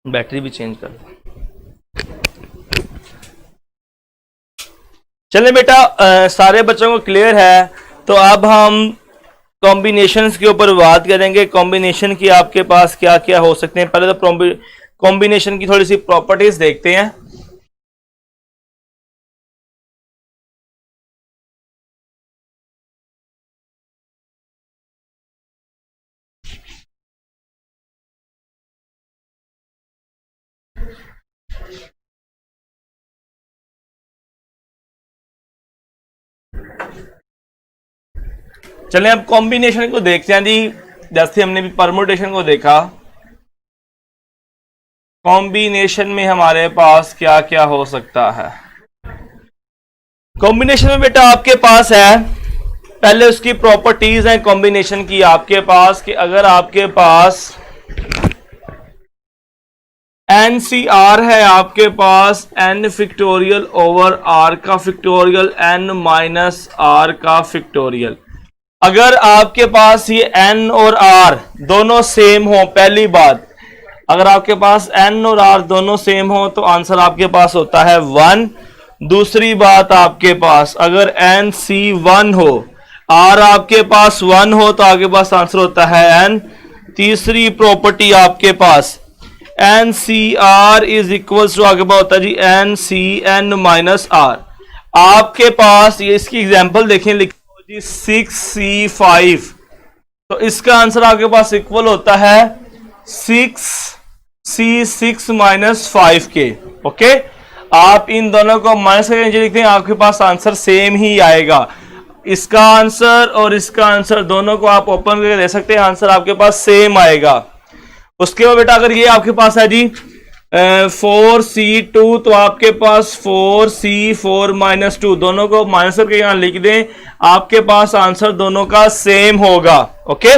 बैटरी भी चेंज कर दो। चलें बेटा, सारे बच्चों को क्लियर है। तो अब हम कॉम्बिनेशंस के ऊपर बात करेंगे। कॉम्बिनेशन की आपके पास क्या क्या हो सकते हैं, पहले तो कॉम्बिनेशन की थोड़ी सी प्रॉपर्टीज देखते हैं। चलें अब कॉम्बिनेशन को देखते हैं जी। जैसे हमने भी परमुटेशन को देखा, कॉम्बिनेशन में हमारे पास क्या क्या हो सकता है। कॉम्बिनेशन में बेटा आपके पास है, पहले उसकी प्रॉपर्टीज हैं कॉम्बिनेशन की आपके पास, कि अगर आपके पास NCR है आपके पास n फैक्टोरियल ओवर r का फैक्टोरियल n माइनस r का फैक्टोरियल, अगर आपके पास ये n और r दोनों सेम हो, पहली बात अगर आपके पास n और r दोनों सेम हो तो आंसर आपके पास होता है 1। दूसरी बात आपके पास अगर NC1 हो, r आपके पास 1 हो तो आपके पास आंसर होता है n। तीसरी प्रॉपर्टी आपके पास NCR इज इक्वल्स टू आपके पास होता है जी NCN माइनस r। आपके पास ये इसकी एग्जांपल देखें, लिखो जी 6C5, तो इसका आंसर आपके पास इक्वल होता है 6C6 माइनस 5K। ओके, आप इन दोनों को माइनस करके लिखते हैं, आपके पास आंसर सेम ही आएगा। इसका आंसर और इसका आंसर दोनों को आप ओपन करके दे सकते हैं, आंसर आपके पास सेम आएगा। उसके बाद बेटा अगर ये आपके पास है जी 4C2, तो आपके पास 4C4 माइनस 2, दोनों को माइनस करके यहां लिख दें, आपके पास आंसर दोनों का सेम होगा। ओके,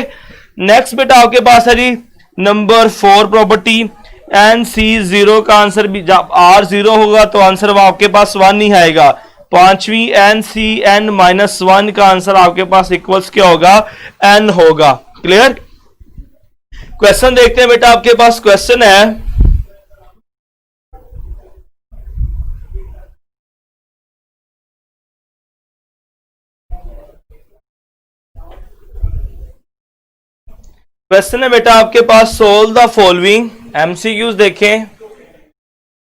नेक्स्ट बेटा आपके पास है जी नंबर 4 प्रॉपर्टी, NC0 का आंसर भी जब R0 होगा तो आंसर आपके पास 1 ही आएगा। पांचवी NCN माइनस 1 का आंसर आपके पास इक्वल्स क्या होगा, N होगा। क्लियर। क्वेश्चन देखते हैं बेटा, आपके पास क्वेश्चन है बेटा आपके पास सोल्व द फॉलोइंग MCQs देखें।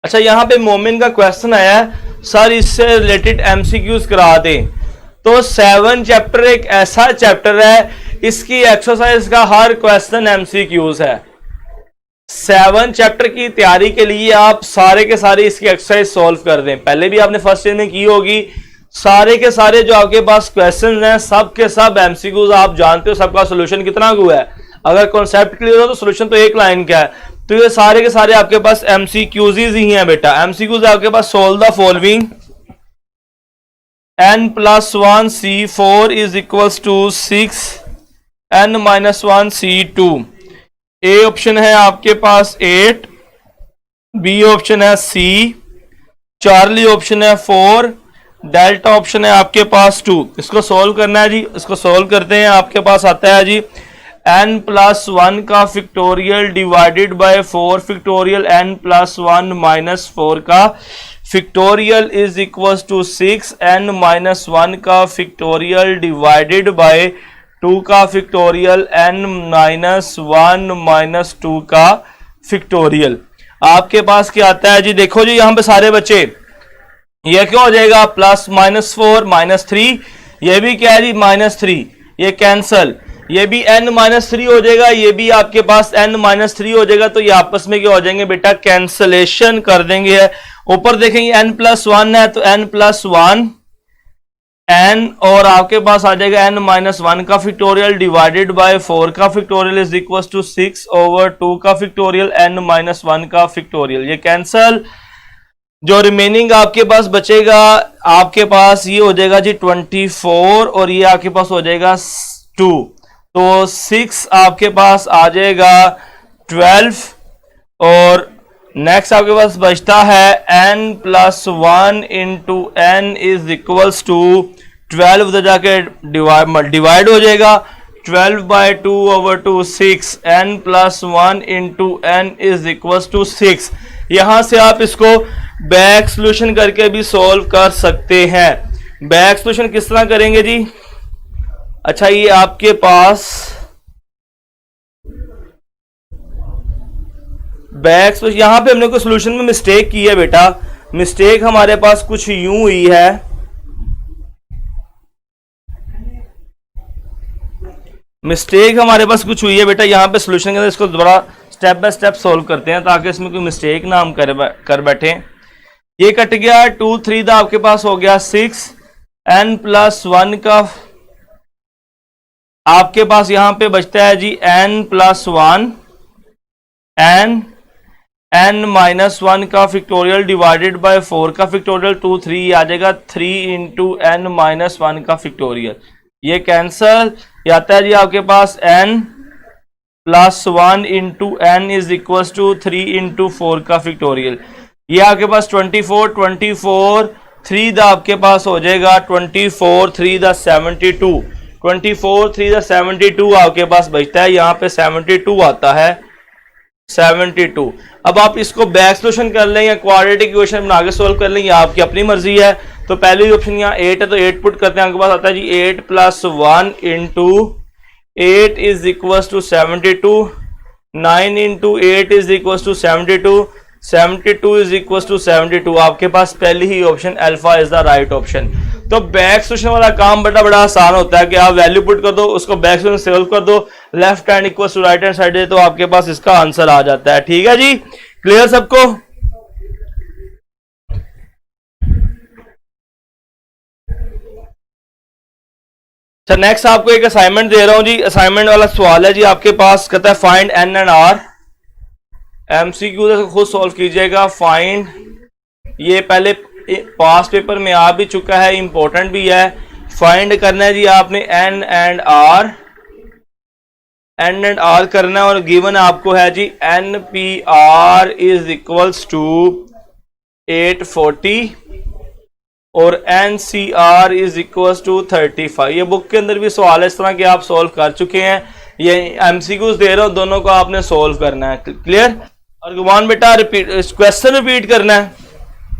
अच्छा, यहां पे मोमिन का क्वेश्चन आया है सर इससे रिलेटेड MCQs करा दें। तो 7 चैप्टर एक ऐसा चैप्टर है, इसकी एक्सरसाइज का हर क्वेश्चन MCQs है। 7 चैप्टर की तैयारी के लिए आप सारे के सारे इसकी एक्सरसाइज सॉल्व कर दें। पहले भी आपने फर्स्ट ईयर में की होगी, सारे के सारे जो आपके पास क्वेश्चन हैं सब के सब MCQs आप जानते हो, सबका सोल्यूशन कितना हुआ है। अगर कॉन्सेप्ट क्लियर हो तो सोल्यूशन तो एक लाइन का है, तो ये सारे के सारे आपके पास MCQs ही हैं बेटा। MCQs आपके पास solve the following n+1 C4 is equals to 6 n-1 C2। A option है आपके पास 8, बी ऑप्शन है C, चार्ली ऑप्शन है 4, डेल्टा ऑप्शन है आपके पास 2। इसको सोल्व करना है जी, इसको सोल्व करते हैं। आपके पास आता है जी n+1 का factorial divided bye 4 factorial n+1 minus 4 का factorial is equals to 6 n-1 का फैक्टोरियल डिवाइडेड बाय 2 का फैक्टोरियल n-1 माइनस 2 का फैक्टोरियल। आपके पास क्या आता है जी, देखो जी यहां पे सारे बच्चे, ये क्या हो जाएगा +-4 -3, ये भी क्या है जी -3, ये कैंसल, ये भी n-3 हो जाएगा, ये भी आपके पास n-3 हो जाएगा। तो ये आपस में क्या हो जाएंगे बेटा, कैंसलेशन कर देंगे। ऊपर देखेंगे n+1 है तो n+1 n, और आपके पास आ जाएगा n-1 का फैक्टोरियल डिवाइडेड बाय 4 का फैक्टोरियल इज इक्वल टू 6/2 का फैक्टोरियल n-1 का फैक्टोरियल। ये कैंसल, जो रिमेनिंग आपके पास बचेगा आपके पास ये हो जाएगा जी 24, और ये आपके पास हो जाएगा 2, तो 6 आपके पास आ जाएगा 12, और नेक्स्ट आपके पास बचता है n+1 into n is equals to 12, उधर जाके डिवाइड हो जाएगा 12/2/2 6 n+1 into n is equals to 6। यहां से आप इसको बैक सॉल्यूशन करके भी सॉल्व कर सकते हैं। बैक सॉल्यूशन किस तरह करेंगे जी, अच्छा, ये आपके पास बैक्स, यहां पे हमने कोई सोल्यूशन में मिस्टेक की है बेटा। मिस्टेक हमारे पास कुछ यूं हुई है, मिस्टेक हमारे पास कुछ हुई है बेटा यहां पे सोल्यूशन के अंदर। इसको दोबारा स्टेप बाय स्टेप सॉल्व करते हैं ताकि इसमें कोई मिस्टेक ना हम कर बैठे। ये कट गया 2 3 था आपके पास, हो गया 6 n+1 का आपके पास यहां पे बचता है जी n+1 n-1 का फिक्टोरियल डिवाइडेड बाय 4 का फिक्टोरियल 2 3 आ जाएगा 3 इंटू n-1 का फिक्टोरियल। ये कैंसल आता है जी आपके पास n+1 into n is equal to 3 into 4 का फिक्टोरियल। ये आपके पास 24 3 दा आपके पास हो जाएगा 24 3 दा 72, 24 3 दा 72 आपके पास बचता है। यहाँ पे 72 आता है 72। अब आप इसको बैक सोल्यूशन कर लें या क्वाड्रेटिक इक्वेशन बना के सोल्व कर लें, ये आपकी अपनी मर्जी है। तो पहली ऑप्शन यहाँ 8 है तो 8 पुट करते हैं, आपके पास आता है जी 8+1 into 8 is equal to 72, 9 into 8 is equal to 72, 72 is equal to 72। आपके पास पहली ही option alpha is the right option. तो बैक सोल्यूशन वाला काम बड़ा आसान होता है कि आप वैल्यू पुट कर दो, उसको बैक सोल्यूशन सोल्व कर दो, left hand equal to right hand side है, तो आपके पास इसका आंसर आ जाता है। ठीक है जी, क्लियर सबको? अच्छा, नेक्स्ट आपको एक असाइनमेंट दे रहा हूं जी। असाइनमेंट वाला सवाल है जी आपके पास, कहता है find n and R. MCQ खुद सॉल्व कीजिएगा। फाइंड, ये पहले पास्ट पेपर में आ भी चुका है, इंपॉर्टेंट भी है। फाइंड करना है जी आपने N and R, N and R करना है और गिवन आपको है जी N P R is equals to 840 और N C R is equals to 35। ये बुक के अंदर भी सवाल है इस तरह के, आप सॉल्व कर चुके हैं। ये एमसीक्यूज दे रहा हूं, दोनों को आपने सॉल्व करना है। क्लियर? और गुमान बेटा रिपीट, क्वेश्चन रिपीट करना है।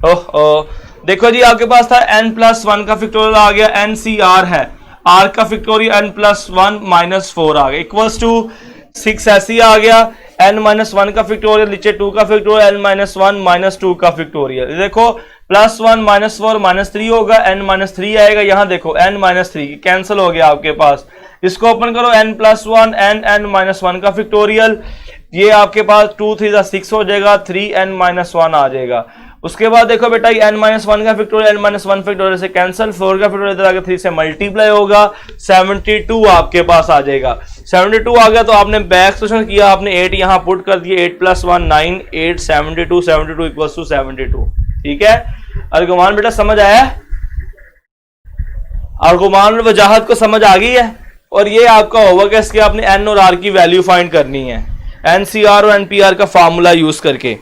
ओह देखो जी, आपके पास था n+1 का फिक्टोरियल आ गया, NCR है, r का फिक्टोरियल n+1 -4 आ गया इक्वल्स टू 6 ऐसी आ गया, n-1 का फिक्टोरियल, नीचे 2 का फिक्टोरियल, n-1 -2 का फिक्टोरियल। देखो +1 -4 -3 होगा, n-3 आएगा। यहाँ देखो n-3 कैंसिल हो गया आपके पास। इसको ओपन करो, n+1 n-1 का फिक्टोरियल, ये आपके पास 2 3 6 हो जाएगा, 3n-1 आ जाएगा। उसके बाद देखो बेटा ये n-1 का फिक्टोरियल n-1 फिक्टोरियल से कैंसिल, 4 का फिक्टोरियल इधर आके 3 से मल्टीप्लाई होगा, 72 आपके पास आ जाएगा। 72 आ गया तो आपने बैक सोल्यूशन किया, आपने 8 यहां पुट कर दिए, 8+1 9, 8 72, 72 इक्वल्स टू 72। ठीक है, अर्गुमान बेटा समझ आया? अर्गुमान वजाहत को समझ आ गई है? और ये आपका होगा कि इसके आपने एन और आर की वैल्यू फाइंड करनी है, एनसीआर और एनपीआर का फार्मूला यूज करके।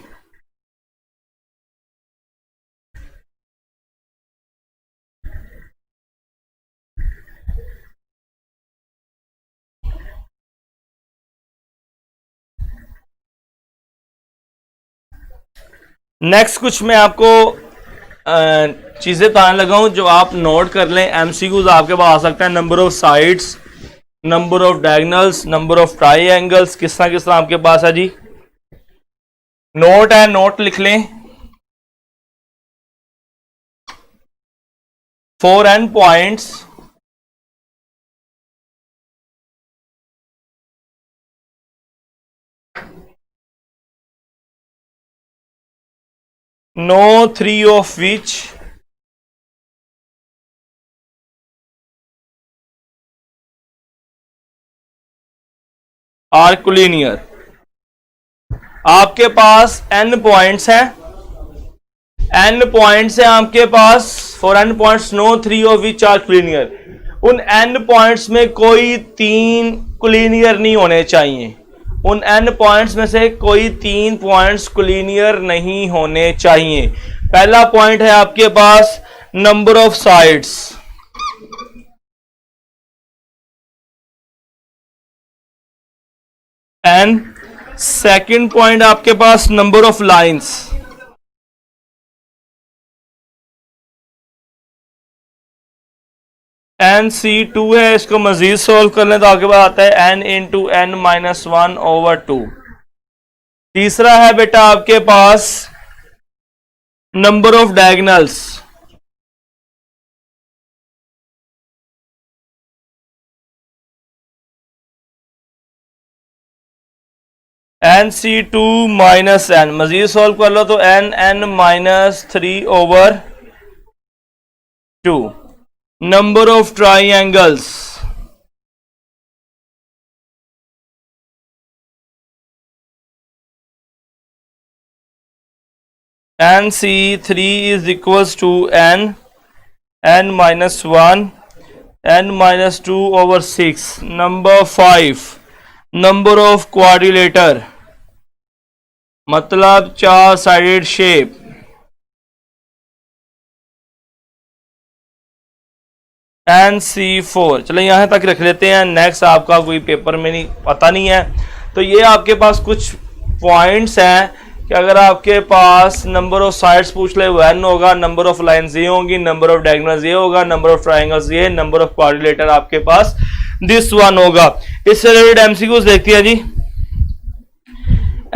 नेक्स्ट कुछ मैं आपको चीजें बताने लगा हूं जो आप नोट कर लें। एमसीक्यूज आपके पास आ सकता है, number of sides, number of diagonals, number of triangles, किस तरह आपके पास है जी। नोट है, नोट लिख लें। 4n points, no 3 of which are collinear। आपके पास n पॉइंट्स हैं, n पॉइंट्स हैं आपके पास, 4n points, no 3 of which are collinear। उन n पॉइंट्स में कोई 3 कोलिनियर नहीं होने चाहिए। उन n पॉइंट्स में से कोई 3 पॉइंट्स कोलिनियर नहीं होने चाहिए। पहला पॉइंट है आपके पास number of sides, and second point आपके पास नंबर ऑफ लाइंस, NC2 है, इसको मजीद सोल्व कर लें तो आपके पास आता है n इंटू n माइनस 1/2। तीसरा है बेटा आपके पास number of diagonals. NC2 minus n मजीद सोल्व कर लो तो n minus 3/2। Number of triangles, NC3 is equals to n minus 1, n minus 2/6। Number 5 number of quadrilateral, मतलब 4 साइडेड शेप, NC4। चलो यहां तक रख लेते हैं, नेक्स्ट आपका कोई पेपर में नहीं पता नहीं है। तो ये आपके पास कुछ पॉइंट्स हैं कि अगर आपके पास नंबर ऑफ साइड्स पूछ ले वो n होगा, नंबर ऑफ लाइंस ये होंगी, नंबर ऑफ डायगोनल्स ये होगा, नंबर ऑफ ट्राइंगल्स ये, नंबर ऑफ क्वाड्रिलेटर आपके पास दिस वन होगा। इससे रिलेटेड एमसीक्यूज देखते हैं जी।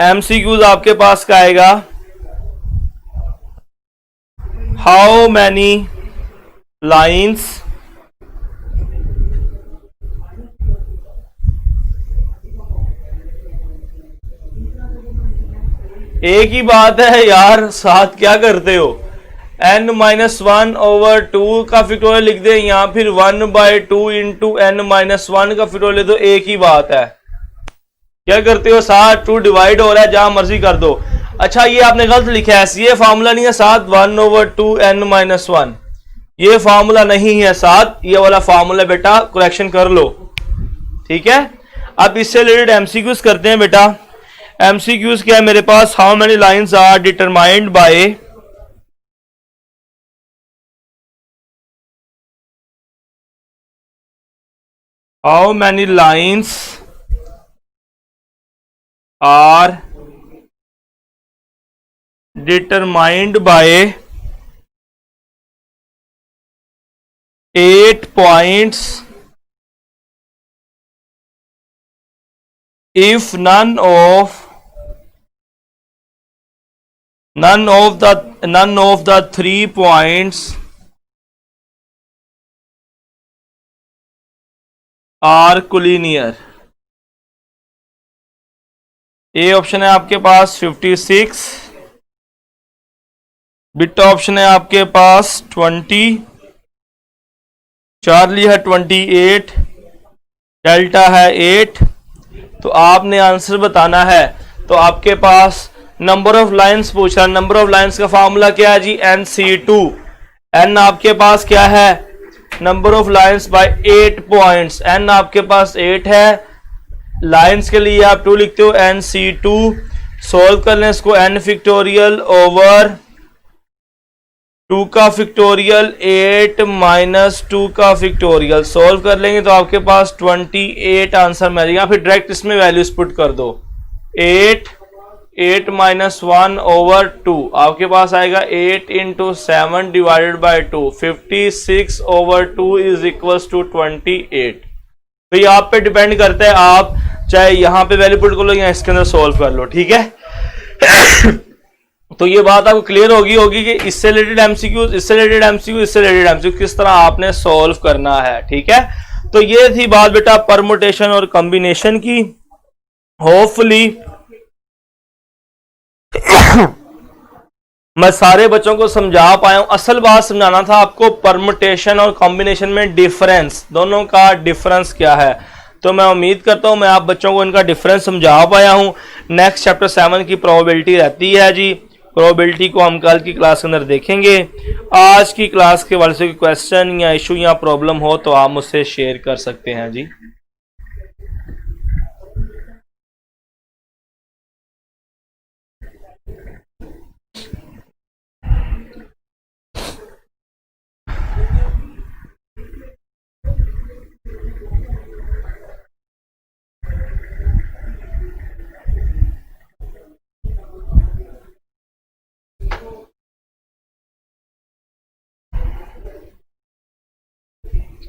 एमसीक्यूज आपके पास क्या आएगा, हाउ मैनी लाइंस एक ही बात है यार, साथ क्या करते हो, n माइनस 1/2 का फैक्टोरियल लिख दे या फिर 1/2 इंटू n माइनस 1 का फैक्टोरियल लिख दो, एक ही बात है। क्या करते हो, साथ 2 डिवाइड हो रहा है, जहां मर्जी कर दो। अच्छा ये आपने गलत लिखा है, ये फार्मूला नहीं है साथ 1/2 n माइनस 1, ये फार्मूला नहीं है साथ, ये वाला फार्मूला बेटा करेक्शन कर लो, ठीक है। अब इससे रिलेटेड एमसीक्यूज करते हैं बेटा। एमसीक्यूज क्या है मेरे पास, how many lines are determined by how many lines are determined by 8 points if none of the 3 points are collinear। A option है आपके पास 56, बीटा ऑप्शन है आपके पास 20, चार्ली है 28, डेल्टा है 8। तो आपने आंसर बताना है। तो आपके पास नंबर ऑफ लाइंस पूछा, नंबर ऑफ लाइंस का फार्मूला क्या है जी, NC2। n आपके पास क्या है, number of lines by 8 points, n आपके पास 8 है, लाइंस के लिए आप 2 लिखते हो, NC2। सोल्व कर लें इसको, n फैक्टोरियल ओवर 2 का फैक्टोरियल 8 माइनस 2 का फैक्टोरियल, सोल्व कर लेंगे तो आपके पास 28 आंसर मिल जाएगा। फिर डायरेक्ट इसमें वैल्यूज पुट कर दो, 8 माइनस 1/2 आपके पास आएगा 8 into 7 divided by 2, 56/2 is equals to 28। तो ये आप पे डिपेंड करता है, आप चाहे यहां पे वैल्यू पुट कर लो या इसके अंदर सोल्व कर लो, ठीक है। तो ये बात आपको क्लियर होगी कि इससे रिलेटेड एमसीक्यूज, इससे रिलेटेड एमसीक्यू, इससे रिलेटेड एमसीक्यू किस तरह आपने सॉल्व करना है, ठीक है। तो ये थी बात बेटा परमुटेशन और कॉम्बिनेशन की। होपफुली मैं सारे बच्चों को समझा पाया हूं। असल बात समझाना था आपको परमुटेशन और कॉम्बिनेशन में डिफरेंस, दोनों का डिफरेंस क्या है। तो मैं उम्मीद करता हूं मैं आप बच्चों को इनका डिफरेंस समझा पाया हूं। नेक्स्ट चैप्टर 7 की प्रोबेबिलिटी रहती है जी, प्रोबेबिलिटी को हम कल की क्लास के अंदर देखेंगे। आज की क्लास के वाले से कोई क्वेश्चन या इशू या प्रॉब्लम हो तो आप मुझसे शेयर कर सकते हैं जी।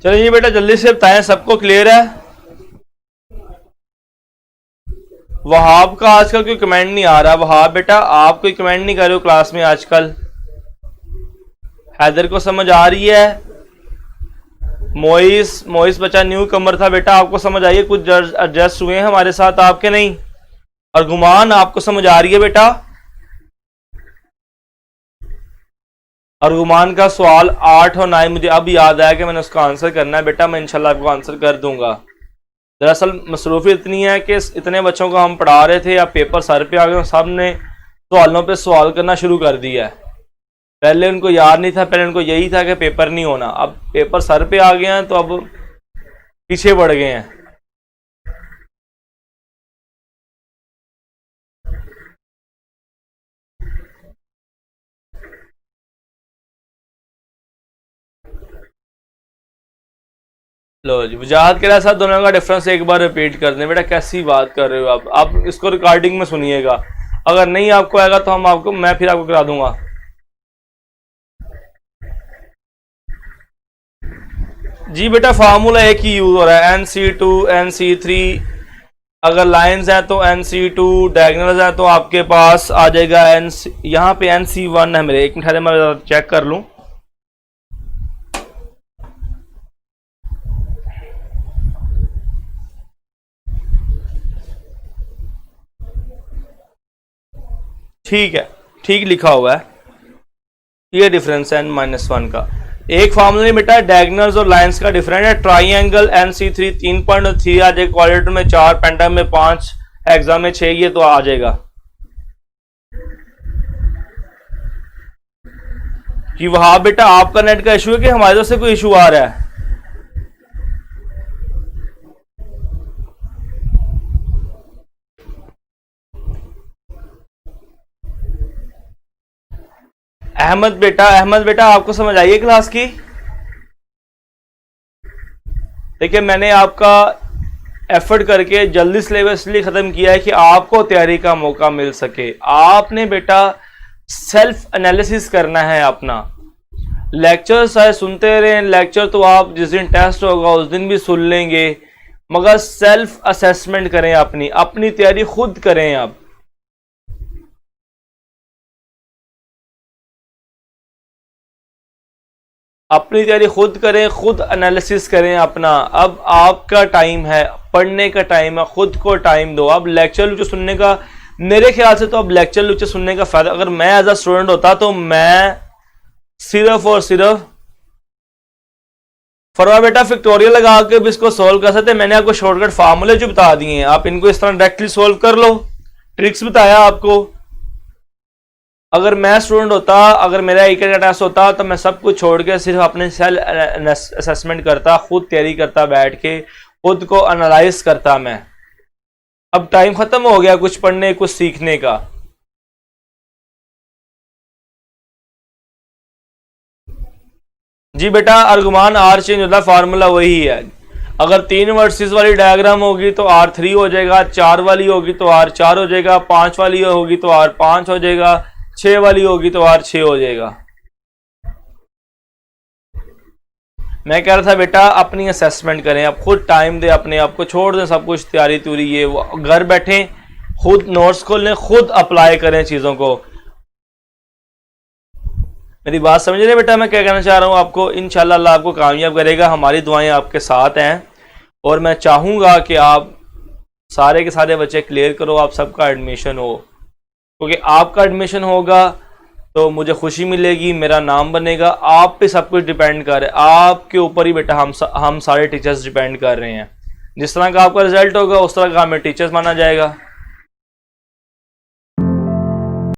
चलिए बेटा जल्दी से बताएं, सबको क्लियर है? वहाब का आजकल कोई कमेंट नहीं आ रहा। वहाब बेटा आप कोई कमेंट नहीं कर रहे हो क्लास में आजकल। हैदर को समझ आ रही है? मोइस बच्चा न्यू कमर था बेटा, आपको समझ आई है? कुछ एडजस्ट हुए हैं हमारे साथ आपके नहीं? और गुमान आपको समझ आ रही है बेटा? और गुमान का सवाल 8 और 9 मुझे अब याद आया कि मैंने उसका आंसर करना है बेटा, मैं इंशाल्लाह आपको आंसर कर दूंगा। दरअसल मसरूफी इतनी है कि इतने बच्चों को हम पढ़ा रहे थे, अब पेपर सर पे आ गए, सब ने सवालों पे सवाल करना शुरू कर दिया है। पहले उनको याद नहीं था, पहले उनको यही था कि पेपर नहीं होना, अब पेपर सर पे आ गए हैं तो अब पीछे बढ़ गए हैं। लो जी, वजाहत के साथ दोनों का डिफरेंस एक बार रिपीट कर दें बेटा। कैसी बात कर रहे हो आप इसको रिकॉर्डिंग में सुनिएगा, अगर नहीं आपको आएगा तो मैं फिर आपको करा दूंगा। जी बेटा फार्मूला एक ही यूज हो रहा है, NC2 NC3, अगर लाइंस है तो NC2, डायगोनल्स है तो आपके पास आ जाएगा यहाँ पे NC1 है मेरे। एक मिनट मैं चेक कर लूं। ठीक है, ठीक लिखा हुआ है, ये डिफरेंस है N-1 का। एक फार्मूला नहीं बेटा, डायगोनल्स और लाइंस का डिफरेंट है। ट्राइंगल NC3 3.3 आ जाएगा, क्वाड्रेटर में 4, पेंटागन में 5, हेक्सा में 6, ये तो आ जाएगा। कि वहां बेटा आपका नेट का इशू है कि हमारी तरफ से कोई इशू आ रहा है? अहमद बेटा आपको समझ आई है क्लास की? देखिए मैंने आपका एफर्ट करके जल्दी सिलेबस इसलिए खत्म किया है कि आपको तैयारी का मौका मिल सके। आपने बेटा सेल्फ एनालिसिस करना है अपना। लेक्चर चाहे सुनते रहें, लेक्चर तो आप जिस दिन टेस्ट होगा उस दिन भी सुन लेंगे, मगर सेल्फ असेसमेंट करें, अपनी तैयारी खुद करें। आप अपनी तैयारी खुद करें, खुद एनालिसिस करें अपना। अब आपका टाइम है, पढ़ने का टाइम है, खुद को टाइम दो। अब लेक्चर लेक्चर सुनने का, मेरे ख्याल से तो अब लेक्चर लेक्चर सुनने का फायदा, अगर मैं एज अ स्टूडेंट होता तो मैं सिर्फ और सिर्फ फरवा बेटा फिक्टोरियल लगा के भी इसको सोल्व कर सकते। मैंने आपको शॉर्टकट फार्मूले जो बता दिए हैं, आप इनको इस तरह डायरेक्टली सोल्व कर लो, ट्रिक्स बताया आपको। अगर मैं स्टूडेंट होता, अगर मेरा एक का टेस्ट होता तो मैं सब कुछ छोड़ के सिर्फ अपने सेल्फ असेसमेंट करता, खुद तैयारी करता, बैठ के खुद को एनालाइज करता मैं। अब टाइम खत्म हो गया कुछ पढ़ने कुछ सीखने का। जी बेटा अर्गुमान आर चेंज होता है, फार्मूला वही है। अगर 3 वर्सेस वाली डायग्राम होगी तो R3 हो जाएगा, 4 वाली होगी तो R4 हो जाएगा, 5 वाली होगी तो R5 हो जाएगा, 6 वाली होगी तो R6 हो जाएगा। मैं कह रहा था बेटा अपनी असेसमेंट करें, आप खुद टाइम दें, अपने आप को छोड़ दें सब कुछ तैयारी तुरी, ये घर बैठे खुद नोट्स खोल लें, खुद अप्लाई करें चीज़ों को। मेरी बात समझ रहे बेटा मैं क्या कहना चाह रहा हूँ आपको? इंशाल्लाह अल्लाह आपको कामयाब करेगा, हमारी दुआएं आपके साथ हैं। और मैं चाहूँगा कि आप सारे के सारे बच्चे क्लियर करो, आप सबका एडमिशन हो, क्योंकि आपका एडमिशन होगा तो मुझे खुशी मिलेगी, मेरा नाम बनेगा। आप पे सब कुछ डिपेंड कर रहा है, आपके ऊपर ही बेटा हम सारे टीचर्स डिपेंड कर रहे हैं। जिस तरह का आपका रिजल्ट होगा उस तरह का हमें टीचर्स माना जाएगा।